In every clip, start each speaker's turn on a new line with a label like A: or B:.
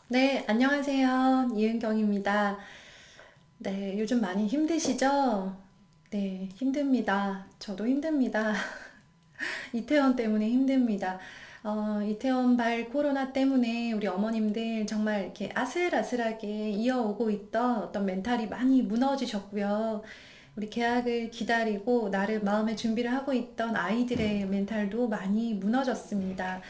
A: 네, 안녕하세요. 이은경입니다. 네, 요즘 많이 힘드시죠? 네, 힘듭니다. 저도 힘듭니다. 이태원 때문에 힘듭니다. 이태원 발 코로나 때문에 우리 어머님들 정말 이렇게 아슬아슬하게 이어오고 있던 어떤 멘탈이 많이 무너지셨고요. 우리 개학을 기다리고 나를 마음의 준비를 하고 있던 아이들의 멘탈도 많이 무너졌습니다.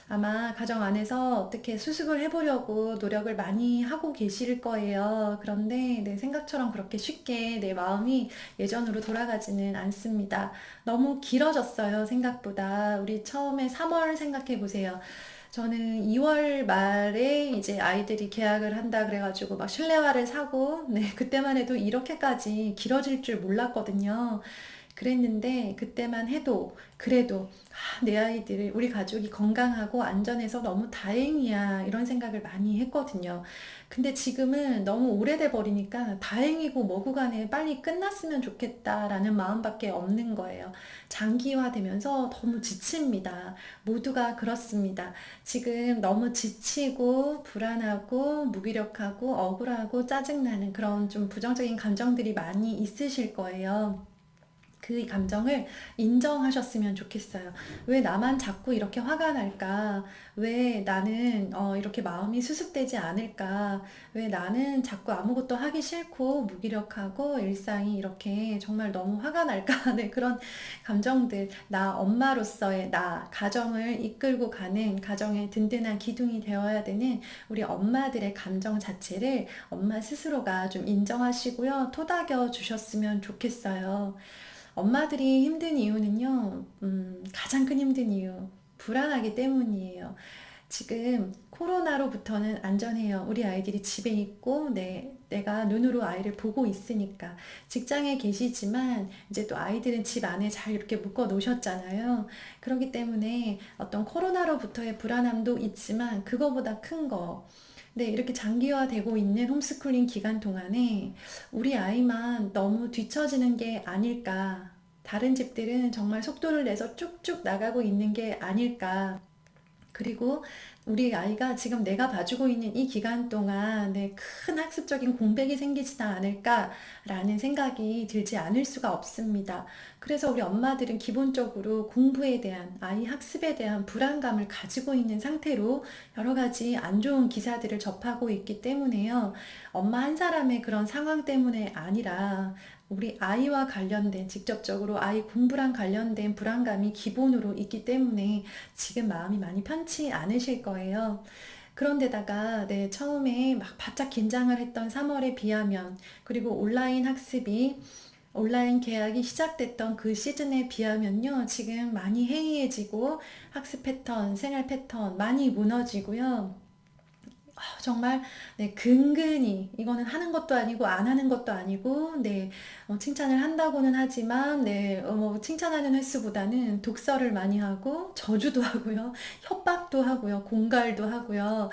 A: 아마 가정 안에서 어떻게 수습을 해보려고 노력을 많이 하고 계실 거예요. 그런데 내 생각처럼 그렇게 쉽게 내 마음이 예전으로 돌아가지는 않습니다. 너무 길어졌어요, 생각보다. 우리 처음에 3월 생각해 보세요. 저는 2월 말에 이제 아이들이 개학을 한다 그래가지고 막 실내화를 사고, 네, 그때만 해도 이렇게까지 길어질 줄 몰랐거든요. 그랬는데 그때만 해도 그래도 내 아이들 우리 가족이 건강하고 안전해서 너무 다행이야 이런 생각을 많이 했거든요. 근데 지금은 너무 오래돼 버리니까 다행이고 뭐고 간에 빨리 끝났으면 좋겠다라는 마음밖에 없는 거예요. 장기화되면서 너무 지칩니다. 모두가 그렇습니다. 지금 너무 지치고 불안하고 무기력하고 억울하고 짜증나는 그런 좀 부정적인 감정들이 많이 있으실 거예요. 그 감정을 인정하셨으면 좋겠어요. 왜 나만 자꾸 이렇게 화가 날까? 왜 나는 이렇게 마음이 수습되지 않을까? 왜 나는 자꾸 아무것도 하기 싫고 무기력하고 일상이 이렇게 정말 너무 화가 날까? 네, 그런 감정들, 나 엄마로서의 나, 가정을 이끌고 가는 가정의 든든한 기둥이 되어야 되는 우리 엄마들의 감정 자체를 엄마 스스로가 좀 인정하시고요. 토닥여 주셨으면 좋겠어요. 엄마들이 힘든 이유는요, 가장 큰 힘든 이유, 불안하기 때문이에요. 지금 코로나로부터는 안전해요. 우리 아이들이 집에 있고, 내가 눈으로 아이를 보고 있으니까. 직장에 계시지만, 이제 또 아이들은 집 안에 잘 이렇게 묶어 놓으셨잖아요. 그렇기 때문에 어떤 코로나로부터의 불안함도 있지만, 그거보다 큰 거. 네, 이렇게 장기화되고 있는 홈스쿨링 기간 동안에 우리 아이만 너무 뒤처지는 게 아닐까. 다른 집들은 정말 속도를 내서 쭉쭉 나가고 있는 게 아닐까. 그리고 우리 아이가 지금 내가 봐주고 있는 이 기간 동안 큰 학습적인 공백이 생기지는 않을까라는 생각이 들지 않을 수가 없습니다. 그래서 우리 엄마들은 기본적으로 공부에 대한, 아이 학습에 대한 불안감을 가지고 있는 상태로 여러 가지 안 좋은 기사들을 접하고 있기 때문에요. 엄마 한 사람의 그런 상황 때문에 아니라 우리 아이와 관련된, 직접적으로 아이 공부랑 관련된 불안감이 기본으로 있기 때문에 지금 마음이 많이 편치 않으실 거예요. 그런데다가 처음에 막 바짝 긴장을 했던 3월에 비하면, 그리고 온라인 계약이 시작됐던 그 시즌에 비하면요, 지금 많이 해이해지고 학습 패턴, 생활 패턴 많이 무너지고요. 정말 근근히 이거는 하는 것도 아니고 안 하는 것도 아니고 칭찬을 한다고는 하지만 뭐 칭찬하는 횟수보다는 독설을 많이 하고 저주도 하고요. 협박도 하고요. 공갈도 하고요.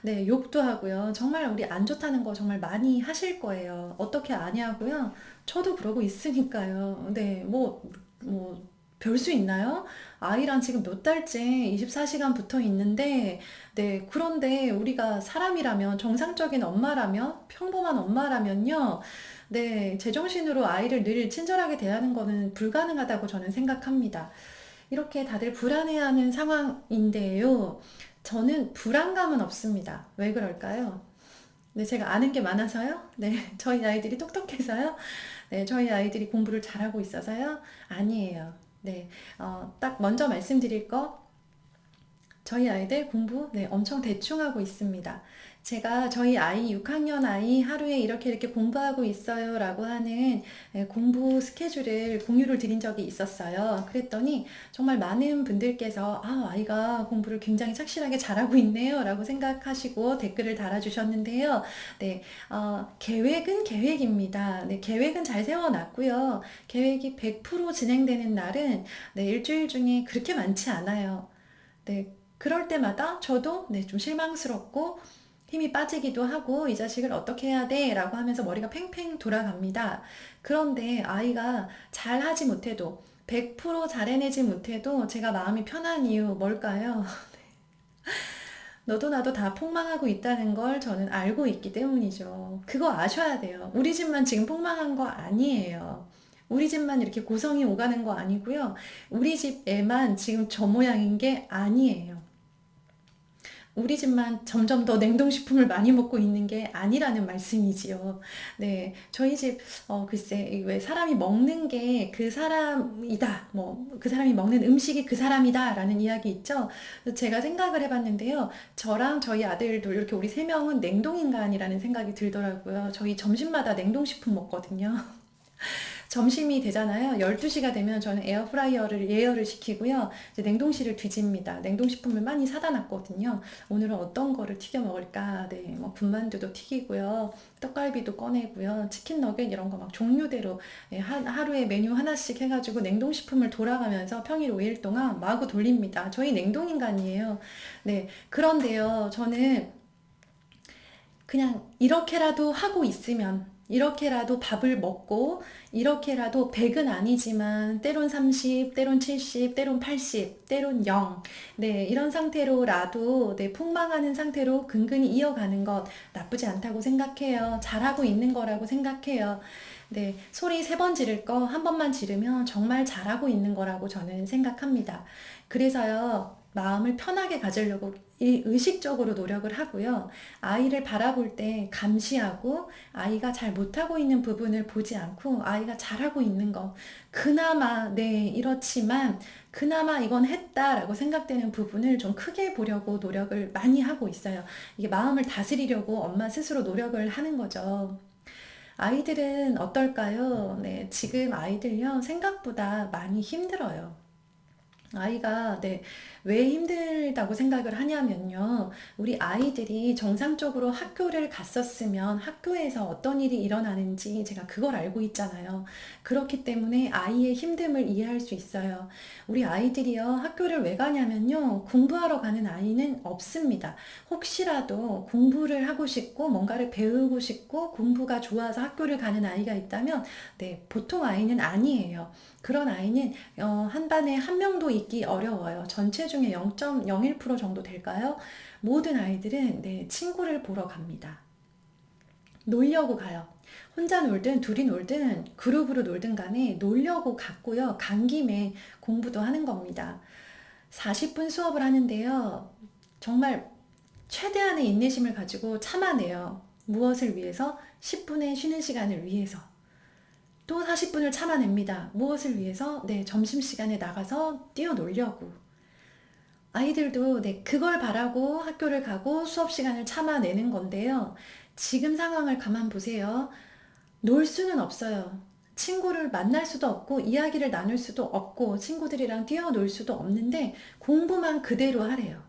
A: 네, 욕도 하고요. 정말 우리 안 좋다는 거 정말 많이 하실 거예요. 어떻게 아냐고요? 저도 그러고 있으니까요. 네, 뭐 별 수 있나요? 아이랑 지금 몇 달째 24시간 붙어 있는데, 그런데 우리가 사람이라면, 정상적인 엄마라면, 평범한 엄마라면요, 제정신으로 아이를 늘 친절하게 대하는 거는 불가능하다고 저는 생각합니다. 이렇게 다들 불안해하는 상황인데요. 저는 불안감은 없습니다. 왜 그럴까요? 네, 제가 아는 게 많아서요? 네, 저희 아이들이 똑똑해서요? 네, 저희 아이들이 공부를 잘하고 있어서요? 아니에요. 네, 딱 먼저 말씀드릴 거, 저희 아이들 공부 엄청 대충 하고 있습니다. 제가 저희 아이 6학년 아이 하루에 이렇게 공부하고 있어요 라고 하는 공부 스케줄을 공유를 드린 적이 있었어요. 그랬더니 정말 많은 분들께서 아이가 공부를 굉장히 착실하게 잘하고 있네요 라고 생각하시고 댓글을 달아주셨는데요. 계획은 계획입니다. 계획은 잘 세워놨고요. 계획이 100% 진행되는 날은 일주일 중에 그렇게 많지 않아요. 그럴 때마다 저도 좀 실망스럽고 힘이 빠지기도 하고 이 자식을 어떻게 해야 돼? 라고 하면서 머리가 팽팽 돌아갑니다. 그런데 아이가 잘하지 못해도 100% 잘해내지 못해도 제가 마음이 편한 이유 뭘까요? 너도 나도 다 폭망하고 있다는 걸 저는 알고 있기 때문이죠. 그거 아셔야 돼요. 우리 집만 지금 폭망한 거 아니에요. 우리 집만 이렇게 고성이 오가는 거 아니고요. 우리 집 애만 지금 저 모양인 게 아니에요. 우리 집만 점점 더 냉동식품을 많이 먹고 있는 게 아니라는 말씀이지요. 네, 저희 집, 글쎄, 왜 사람이 먹는 게 그 사람이다, 뭐, 그 사람이 먹는 음식이 그 사람이다, 라는 이야기 있죠? 그래서 제가 생각을 해봤는데요. 저랑 저희 아들도 이렇게 우리 세 명은 냉동인간이라는 생각이 들더라고요. 저희 점심마다 냉동식품 먹거든요. 점심이 되잖아요. 12시가 되면 저는 에어프라이어를 예열을 시키고요. 이제 냉동실을 뒤집니다. 냉동식품을 많이 사다 놨거든요. 오늘은 어떤 거를 튀겨 먹을까? 네, 뭐 군만두도 튀기고요. 떡갈비도 꺼내고요. 치킨 너겟 이런 거 막 종류대로 하루에 메뉴 하나씩 해가지고 냉동식품을 돌아가면서 평일 5일 동안 마구 돌립니다. 저희 냉동인간이에요. 네, 그런데요. 저는 그냥 이렇게라도 하고 있으면 이렇게라도 밥을 먹고 이렇게라도 100은 아니지만 때론 30, 때론 70, 때론 80, 때론 0. 네, 이런 상태로라도 네, 폭망하는 상태로 근근히 이어가는 것 나쁘지 않다고 생각해요. 잘하고 있는 거라고 생각해요. 네, 소리 3번 지를 거 한 번만 지르면 정말 잘하고 있는 거라고 저는 생각합니다. 그래서요, 마음을 편하게 가지려고 의식적으로 노력을 하고요. 아이를 바라볼 때 감시하고 아이가 잘 못하고 있는 부분을 보지 않고 아이가 잘하고 있는 거. 그나마, 네, 이렇지만 그나마 이건 했다라고 생각되는 부분을 좀 크게 보려고 노력을 많이 하고 있어요. 이게 마음을 다스리려고 엄마 스스로 노력을 하는 거죠. 아이들은 어떨까요? 네, 지금 아이들요, 생각보다 많이 힘들어요. 아이가, 네, 왜 힘들다고 생각을 하냐면요. 우리 아이들이 정상적으로 학교를 갔었으면 학교에서 어떤 일이 일어나는지 제가 그걸 알고 있잖아요. 그렇기 때문에 아이의 힘듦을 이해할 수 있어요. 우리 아이들이요, 학교를 왜 가냐면요. 공부하러 가는 아이는 없습니다. 혹시라도 공부를 하고 싶고 뭔가를 배우고 싶고 공부가 좋아서 학교를 가는 아이가 있다면, 네, 보통 아이는 아니에요. 그런 아이는 한 반에 한 명도 있기 어려워요. 전체 중에 0.01% 정도 될까요? 모든 아이들은 네, 친구를 보러 갑니다. 놀려고 가요. 혼자 놀든 둘이 놀든 그룹으로 놀든 간에 놀려고 갔고요. 간 김에 공부도 하는 겁니다. 40분 수업을 하는데요. 정말 최대한의 인내심을 가지고 참아내요. 무엇을 위해서? 10분의 쉬는 시간을 위해서. 또 40분을 참아냅니다. 무엇을 위해서? 네, 점심시간에 나가서 뛰어놀려고. 아이들도 네, 그걸 바라고 학교를 가고 수업 시간을 참아내는 건데요. 지금 상황을 가만 보세요. 놀 수는 없어요. 친구를 만날 수도 없고, 이야기를 나눌 수도 없고, 친구들이랑 뛰어놀 수도 없는데, 공부만 그대로 하래요.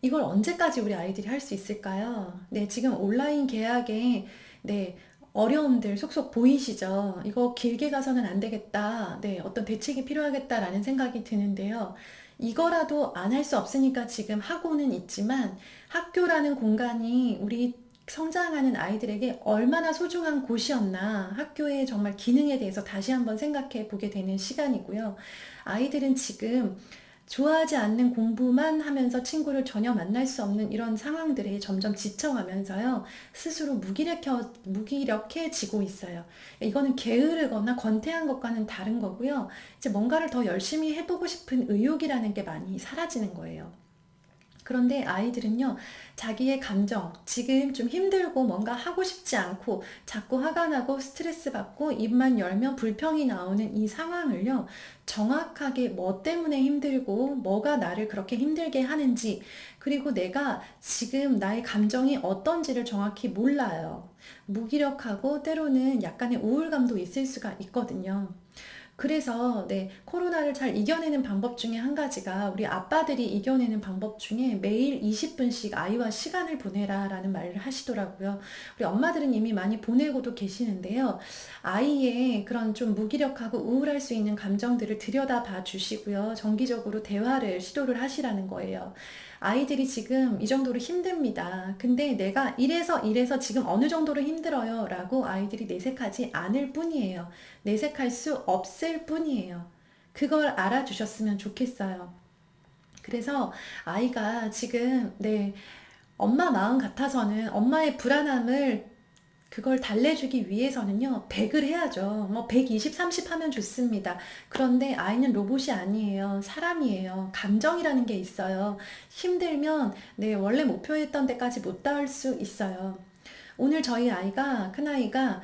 A: 이걸 언제까지 우리 아이들이 할 수 있을까요? 네, 지금 온라인 개학에 네, 어려움들 속속 보이시죠? 이거 길게 가서는 안 되겠다. 네, 어떤 대책이 필요하겠다라는 생각이 드는데요. 이거라도 안 할 수 없으니까 지금 하고는 있지만 학교라는 공간이 우리 성장하는 아이들에게 얼마나 소중한 곳이었나 학교의 정말 기능에 대해서 다시 한번 생각해 보게 되는 시간이고요. 아이들은 지금 좋아하지 않는 공부만 하면서 친구를 전혀 만날 수 없는 이런 상황들에 점점 지쳐가면서요, 스스로 무기력해지고 있어요. 이거는 게으르거나 권태한 것과는 다른 거고요. 이제 뭔가를 더 열심히 해보고 싶은 의욕이라는 게 많이 사라지는 거예요. 그런데 아이들은요, 자기의 감정, 지금 좀 힘들고 뭔가 하고 싶지 않고 자꾸 화가 나고 스트레스 받고 입만 열면 불평이 나오는 이 상황을요, 정확하게 뭐 때문에 힘들고 뭐가 나를 그렇게 힘들게 하는지, 그리고 내가 지금 나의 감정이 어떤지를 정확히 몰라요. 무기력하고 때로는 약간의 우울감도 있을 수가 있거든요. 그래서 네, 코로나를 잘 이겨내는 방법 중에 한 가지가 우리 아빠들이 이겨내는 방법 중에 매일 20분씩 아이와 시간을 보내라라는 말을 하시더라고요. 우리 엄마들은 이미 많이 보내고도 계시는데요. 아이의 그런 좀 무기력하고 우울할 수 있는 감정들을 들여다봐 주시고요. 정기적으로 대화를 시도를 하시라는 거예요. 아이들이 지금 이 정도로 힘듭니다. 근데 내가 이래서 지금 어느 정도로 힘들어요 라고 아이들이 내색하지 않을 뿐이에요. 내색할 수 없을 뿐이에요. 그걸 알아주셨으면 좋겠어요. 그래서 아이가 지금 엄마 마음 같아서는 엄마의 불안함을 그걸 달래주기 위해서는요, 100을 해야죠. 뭐, 120, 30 하면 좋습니다. 그런데 아이는 로봇이 아니에요. 사람이에요. 감정이라는 게 있어요. 힘들면, 원래 목표했던 데까지 못 닿을 수 있어요. 오늘 저희 아이가, 큰아이가,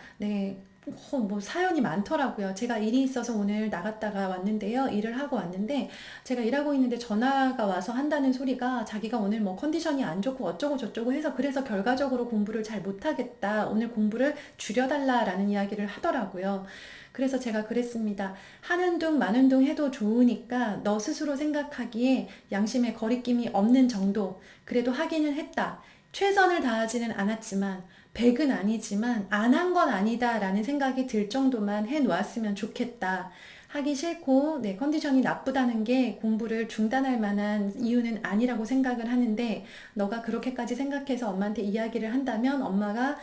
A: 뭐 사연이 많더라고요. 제가 일이 있어서 오늘 나갔다가 왔는데요. 일을 하고 왔는데, 제가 일하고 있는데 전화가 와서 한다는 소리가 자기가 오늘 뭐 컨디션이 안 좋고 어쩌고 저쩌고 해서 그래서 결과적으로 공부를 잘 못하겠다. 오늘 공부를 줄여달라라는 이야기를 하더라고요. 그래서 제가 그랬습니다. 하는 둥 마는 둥 해도 좋으니까 너 스스로 생각하기에 양심의 거리낌이 없는 정도. 그래도 하기는 했다. 최선을 다하지는 않았지만 100은 아니지만 안 한 건 아니다라는 생각이 들 정도만 해 놓았으면 좋겠다. 하기 싫고 컨디션이 나쁘다는 게 공부를 중단할 만한 이유는 아니라고 생각을 하는데 너가 그렇게까지 생각해서 엄마한테 이야기를 한다면 엄마가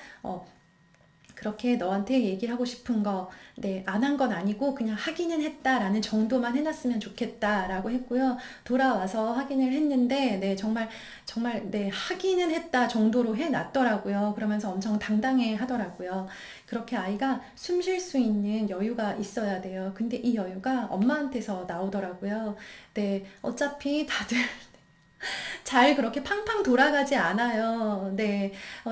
A: 그렇게 너한테 얘기를 하고 싶은 거, 안 한 건 아니고 그냥 하기는 했다라는 정도만 해놨으면 좋겠다라고 했고요. 돌아와서 확인을 했는데, 정말, 하기는 했다 정도로 해놨더라고요. 그러면서 엄청 당당해 하더라고요. 그렇게 아이가 숨 쉴 수 있는 여유가 있어야 돼요. 근데 이 여유가 엄마한테서 나오더라고요. 어차피 다들 잘 그렇게 팡팡 돌아가지 않아요.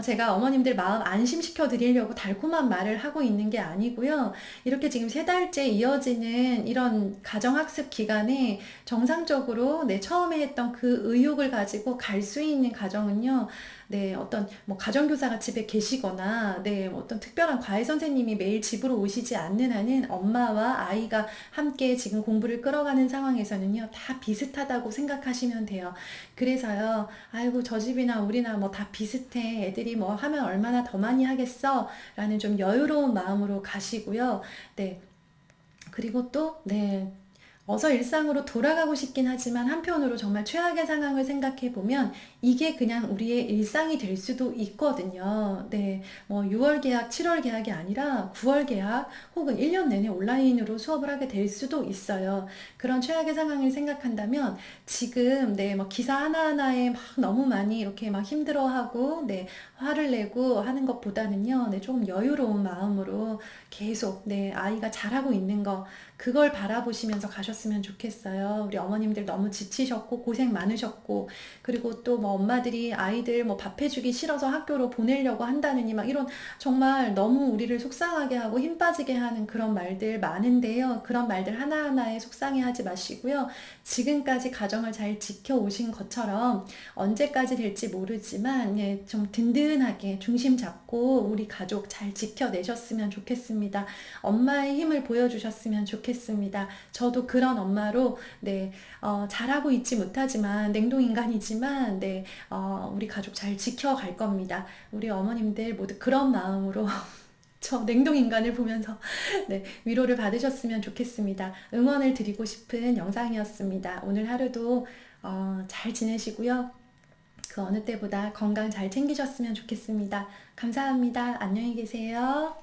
A: 제가 어머님들 마음 안심시켜 드리려고 달콤한 말을 하고 있는 게 아니고요. 이렇게 지금 3달째 이어지는 이런 가정학습 기간에 정상적으로 처음에 했던 그 의욕을 가지고 갈 수 있는 가정은요. 어떤 뭐 가정교사가 집에 계시거나 어떤 특별한 과외 선생님이 매일 집으로 오시지 않는 한은 엄마와 아이가 함께 지금 공부를 끌어가는 상황에서는요. 다 비슷하다고 생각하시면 돼요. 그래서요, 아이고, 저 집이나 우리나 뭐 다 비슷해. 애들이 뭐 하면 얼마나 더 많이 하겠어. 라는 좀 여유로운 마음으로 가시고요. 그리고 또, 어서 일상으로 돌아가고 싶긴 하지만 한편으로 정말 최악의 상황을 생각해 보면 이게 그냥 우리의 일상이 될 수도 있거든요. 뭐 6월 개학, 7월 개학이 아니라 9월 개학 혹은 1년 내내 온라인으로 수업을 하게 될 수도 있어요. 그런 최악의 상황을 생각한다면 지금 뭐 기사 하나하나에 막 너무 많이 이렇게 막 힘들어하고 화를 내고 하는 것보다는요. 조금 여유로운 마음으로 계속 아이가 잘하고 있는 거 그걸 바라보시면서 가셨으면 좋겠어요. 우리 어머님들 너무 지치셨고 고생 많으셨고 그리고 또 뭐 엄마들이 아이들 뭐 밥 해주기 싫어서 학교로 보내려고 한다느니 막 이런 정말 너무 우리를 속상하게 하고 힘 빠지게 하는 그런 말들 많은데요. 그런 말들 하나하나에 속상해 하지 마시고요. 지금까지 가정을 잘 지켜오신 것처럼 언제까지 될지 모르지만 좀 든든하게 중심 잡고 우리 가족 잘 지켜내셨으면 좋겠습니다. 엄마의 힘을 보여주셨으면 좋겠습니다. 저도 그런 엄마로 잘하고 있지 못하지만 냉동인간이지만 우리 가족 잘 지켜갈 겁니다. 우리 어머님들 모두 그런 마음으로 저 냉동인간을 보면서 위로를 받으셨으면 좋겠습니다. 응원을 드리고 싶은 영상이었습니다. 오늘 하루도 잘 지내시고요. 그 어느 때보다 건강 잘 챙기셨으면 좋겠습니다. 감사합니다. 안녕히 계세요.